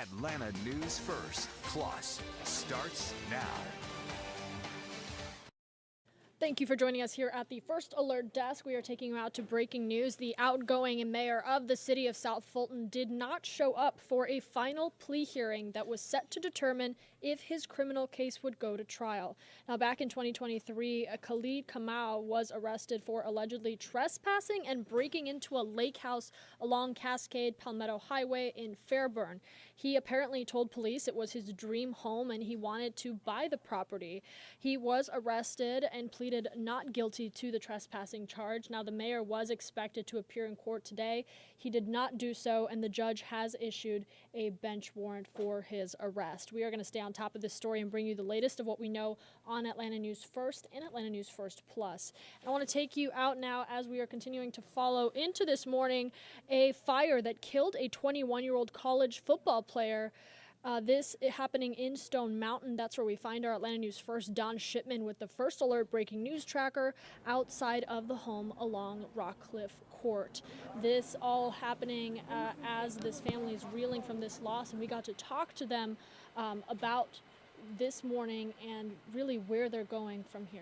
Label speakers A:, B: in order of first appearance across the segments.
A: Atlanta News First Plus starts now.
B: Thank you for joining us here at the First Alert Desk. We are taking you out to breaking news. The outgoing mayor of the city of South Fulton did not show up for a final plea hearing that was set to determine if his criminal case would go to trial. Now, back in 2023, Khalid Kamau was arrested for allegedly trespassing and breaking into a lake house along Cascade Palmetto Highway in Fairburn. He apparently told police it was his dream home and he wanted to buy the property. He was arrested and pleaded not guilty to the trespassing charge. Now, the mayor was expected to appear in court today. He did not do so, and the judge has issued a bench warrant for his arrest. We are going to stay on top of this story and bring you the latest of what we know on Atlanta News First and Atlanta News First Plus. And I want to take you out now as we are continuing to follow into this morning a fire that killed a 21-year-old college football player. This happening in Stone Mountain. That's where we find our Atlanta News First Don Shipman with the First Alert breaking news tracker outside of the home along Rockcliffe Court. This all happening as this family is reeling from this loss, and we got to talk to them about this morning and really where they're going from here.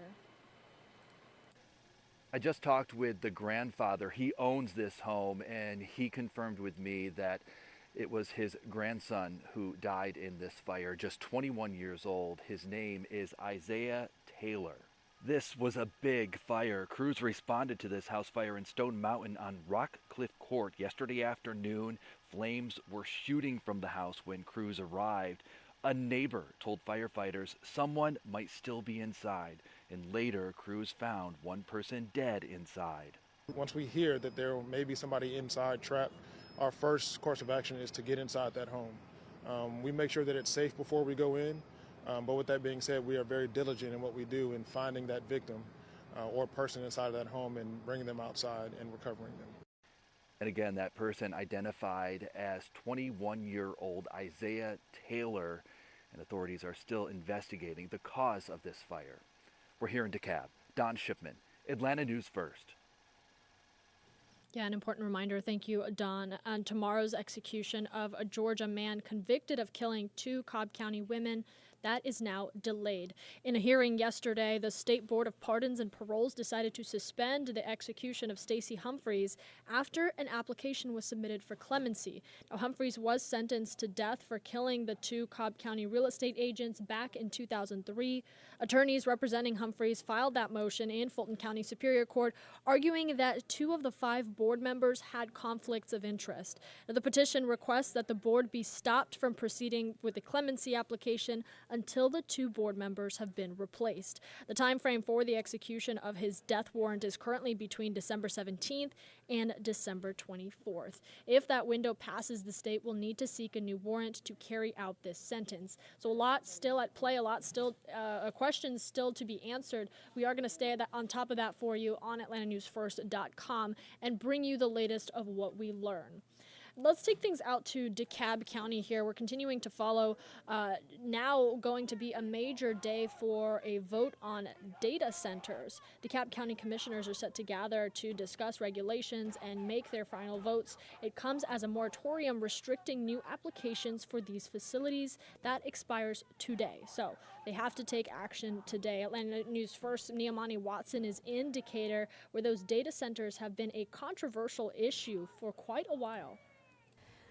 C: I just talked with the grandfather. He owns this home, and he confirmed with me that it was his grandson who died in this fire, just 21 years old. His name is Isaiah Taylor. This was a big fire. Crews responded to this house fire in Stone Mountain on Rockcliffe Court yesterday afternoon. Flames were shooting from the house when crews arrived. A neighbor told firefighters someone might still be inside, and later crews found one person dead inside.
D: Once we hear that there may be somebody inside trapped, our first course of action is to get inside that home. We make sure that it's safe before we go in, but with that being said, we are very diligent in what we do in finding that victim or person inside of that home and bringing them outside and recovering them.
C: And again, that person identified as 21-year-old Isaiah Taylor, and authorities are still investigating the cause of this fire. We're here in DeKalb. Don Shipman, Atlanta News First.
B: Yeah, an important reminder. Thank you, Don. On tomorrow's execution of a Georgia man convicted of killing 2 Cobb County women, that is now delayed. In a hearing yesterday, the State Board of Pardons and Paroles decided to suspend the execution of Stacey Humphreys after an application was submitted for clemency. Now, Humphreys was sentenced to death for killing the 2 Cobb County real estate agents back in 2003. Attorneys representing Humphreys filed that motion in Fulton County Superior Court, arguing that 2 of the 5 board members had conflicts of interest. Now, the petition requests that the board be stopped from proceeding with the clemency application until the 2 board members have been replaced. The time frame for the execution of his death warrant is currently between December 17th and December 24th. If that window passes, the state will need to seek a new warrant to carry out this sentence. So a lot still at play, questions still to be answered. We are going to stay on top of that for you on AtlantaNewsFirst.com and bring you the latest of what we learn. Let's take things out to DeKalb County here. We're continuing to follow now going to be a major day for a vote on data centers. DeKalb County commissioners are set to gather to discuss regulations and make their final votes. It comes as a moratorium restricting new applications for these facilities that expires today. So they have to take action today. Atlanta News First Niamani Watson is in Decatur, where those data centers have been a controversial issue for quite a while.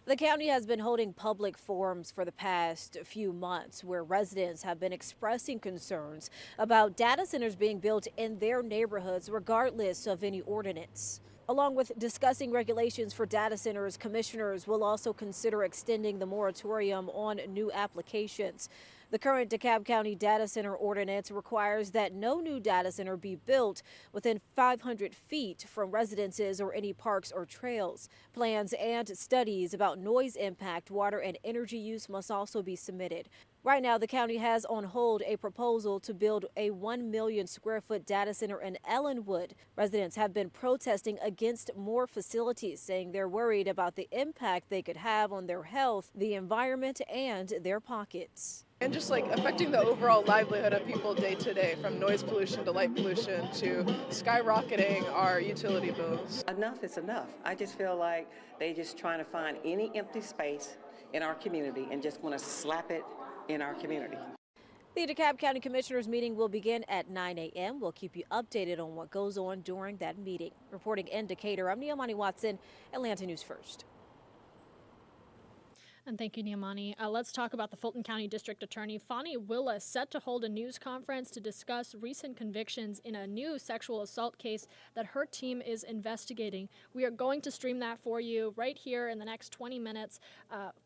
E: The county has been holding public forums for the past few months where residents have been expressing concerns about data centers being built in their neighborhoods regardless of any ordinance. Along with discussing regulations for data centers, commissioners will also consider extending the moratorium on new applications. The current DeKalb County data center ordinance requires that no new data center be built within 500 feet from residences or any parks or trails. Plans and studies about noise impact, water, and energy use must also be submitted. Right now, the county has on hold a proposal to build a 1 million square foot data center in Ellenwood. Residents have been protesting against more facilities, saying they're worried about the impact they could have on their health, the environment, and their pockets.
F: And just like affecting the overall livelihood of people day to day, from noise pollution to light pollution to skyrocketing our utility bills.
G: Enough is enough. I just feel like they just trying to find any empty space in our community and just want to slap it in our community.
E: The DeKalb County Commissioners meeting will begin at 9 a.m. We'll keep you updated on what goes on during that meeting. Reporting in Decatur, I'm Neomani Watson, Atlanta News First.
B: And thank you, Neomani. Let's talk about the Fulton County District Attorney, Fani Willis, set to hold a news conference to discuss recent convictions in a new sexual assault case that her team is investigating. We are going to stream that for you right here in the next 20 minutes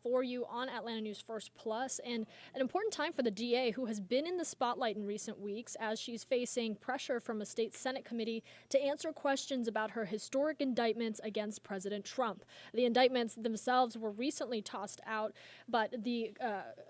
B: for you on Atlanta News First Plus. And an important time for the DA, who has been in the spotlight in recent weeks as she's facing pressure from a state Senate committee to answer questions about her historic indictments against President Trump. The indictments themselves were recently tossed out, but the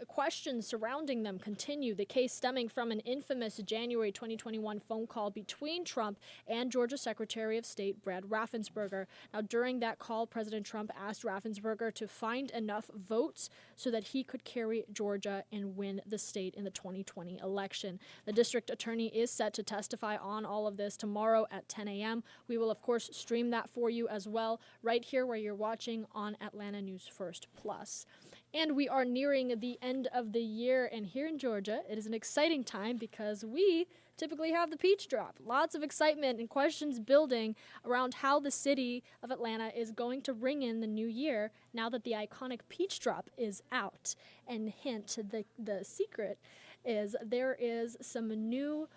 B: questions surrounding them continue. The case stemming from an infamous January 2021 phone call between Trump and Georgia Secretary of State Brad Raffensperger. Now, during that call, President Trump asked Raffensperger to find enough votes so that he could carry Georgia and win the state in the 2020 election. The district attorney is set to testify on all of this tomorrow at 10 a.m. We will, of course, stream that for you as well, right here where you're watching on Atlanta News First Plus. And we are nearing the end of the year, and here in Georgia, it is an exciting time because we typically have the peach drop. Lots of excitement and questions building around how the city of Atlanta is going to ring in the new year now that the iconic peach drop is out. And hint, the secret is there is some new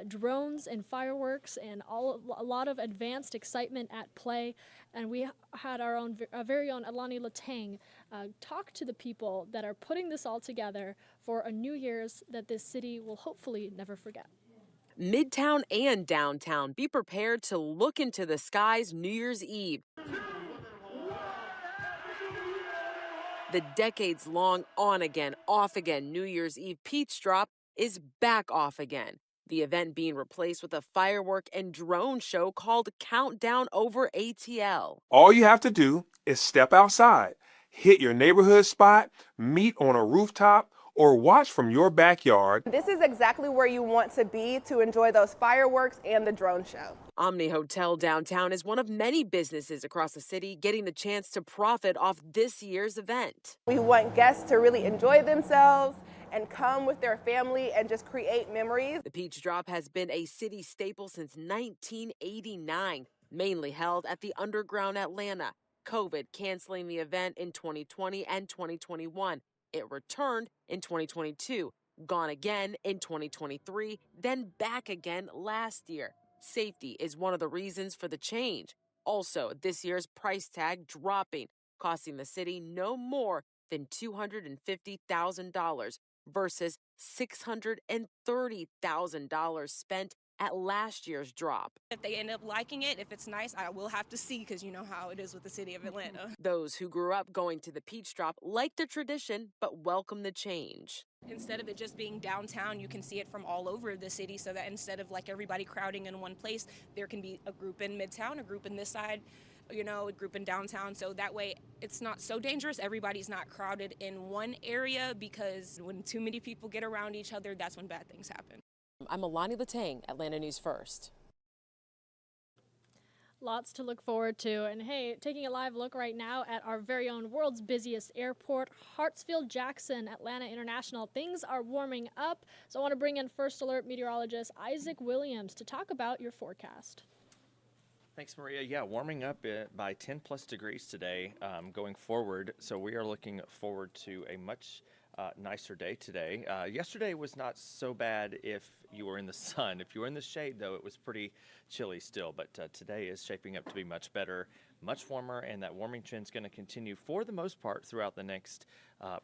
B: drones and fireworks and a lot of advanced excitement at play. And we had our very own Alani Latang talk to the people that are putting this all together for a New Year's that this city will hopefully never forget.
H: Midtown and downtown, be prepared to look into the skies New Year's Eve. The decades-long on-again, off-again New Year's Eve peach drop is back off again. The event being replaced with a firework and drone show called Countdown over ATL.
I: All you have to do is step outside, hit your neighborhood spot, meet on a rooftop, or watch from your backyard.
F: This is exactly where you want to be to enjoy those fireworks and the drone show.
H: Omni Hotel downtown is one of many businesses across the city getting the chance to profit off this year's event.
F: We want guests to really enjoy themselves and come with their family and just create memories.
H: The peach drop has been a city staple since 1989, mainly held at the Underground Atlanta. COVID canceling the event in 2020 and 2021. It returned in 2022, gone again in 2023, then back again last year. Safety is one of the reasons for the change. Also, this year's price tag dropping, costing the city no more than $250,000 versus $630,000 spent at last year's drop.
J: If they end up liking it, if it's nice, I will have to see, because you know how it is with the city of Atlanta.
H: Those who grew up going to the peach drop like the tradition, but welcome the change.
J: Instead of it just being downtown, you can see it from all over the city, so that instead of like everybody crowding in one place, there can be a group in Midtown, a group in this side, you know, a group in downtown. So that way it's not so dangerous. Everybody's not crowded in one area, because when too many people get around each other, that's when bad things happen.
H: I'm Alani Latang, Atlanta News First.
B: Lots to look forward to. And hey, taking a live look right now at our very own world's busiest airport, Hartsfield-Jackson Atlanta International. Things are warming up. So I want to bring in First Alert meteorologist Isaac Williams to talk about your forecast.
K: Thanks, Maria. Yeah, warming up by 10 plus degrees today going forward. So we are looking forward to a much nicer day today. Yesterday was not so bad if you were in the sun. If you were in the shade, though, it was pretty chilly still. But today is shaping up to be much better, much warmer, and that warming trend is going to continue for the most part throughout the next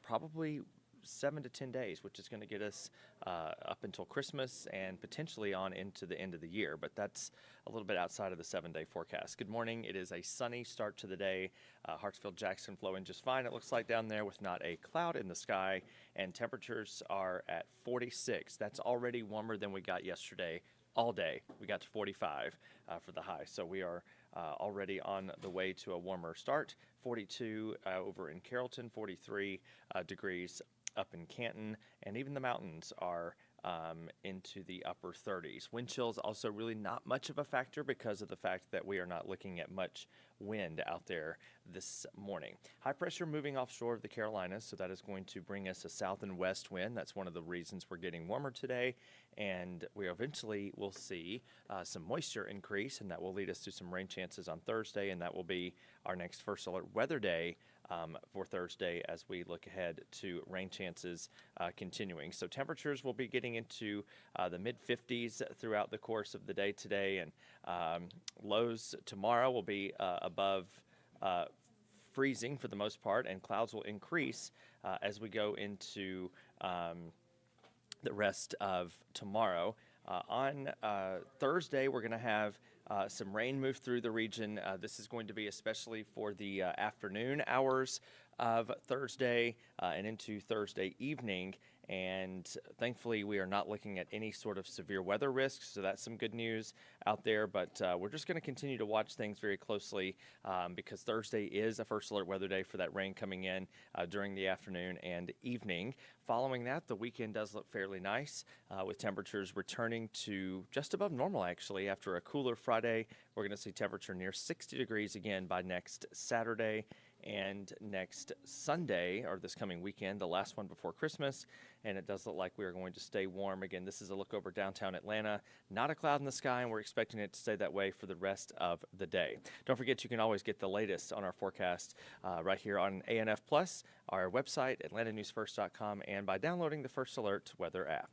K: probably 7 to 10 days, which is going to get us up until Christmas and potentially on into the end of the year. But that's a little bit outside of the 7-day forecast. Good morning. It is a sunny start to the day. Hartsfield-Jackson flowing just fine, it looks like, down there, with not a cloud in the sky. And temperatures are at 46. That's already warmer than we got yesterday all day. We got to 45 for the high. So we are already on the way to a warmer start. 42 over in Carrollton, 43 degrees up in Canton, and even the mountains are into the upper 30s. Wind chills also really not much of a factor because of the fact that we are not looking at much wind out there this morning. High pressure moving offshore of the Carolinas, so that is going to bring us a south and west wind. That's one of the reasons we're getting warmer today, and we eventually will see some moisture increase, and that will lead us to some rain chances on Thursday, and that will be our next first alert weather day for Thursday as we look ahead to rain chances continuing. So temperatures will be getting into the mid-50s throughout the course of the day today, and lows tomorrow will be above freezing for the most part, and clouds will increase as we go into the rest of tomorrow. On Thursday, we're going to have some rain move through the region. This is going to be especially for the afternoon hours of Thursday and into Thursday evening. And thankfully, we are not looking at any sort of severe weather risks, so that's some good news out there. But we're just going to continue to watch things very closely because Thursday is a first alert weather day for that rain coming in during the afternoon and evening. Following that, the weekend does look fairly nice with temperatures returning to just above normal, actually. After a cooler Friday, we're going to see temperature near 60 degrees again by next Saturday and next Sunday, or this coming weekend, the last one before Christmas, and it does look like we are going to stay warm. Again, this is a look over downtown Atlanta. Not a cloud in the sky, and we're expecting it to stay that way for the rest of the day. Don't forget, you can always get the latest on our forecast right here on ANF Plus, our website, atlantanewsfirst.com, and by downloading the First Alert weather app.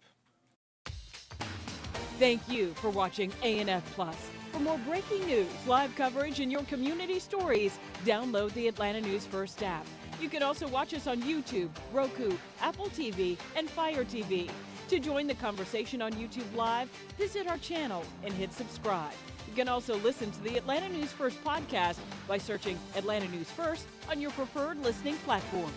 L: Thank you for watching ANF Plus. For more breaking news, live coverage, and your community stories, download the Atlanta News First app. You can also watch us on YouTube, Roku, Apple TV, and Fire TV. To join the conversation on YouTube Live, visit our channel and hit subscribe. You can also listen to the Atlanta News First podcast by searching Atlanta News First on your preferred listening platform.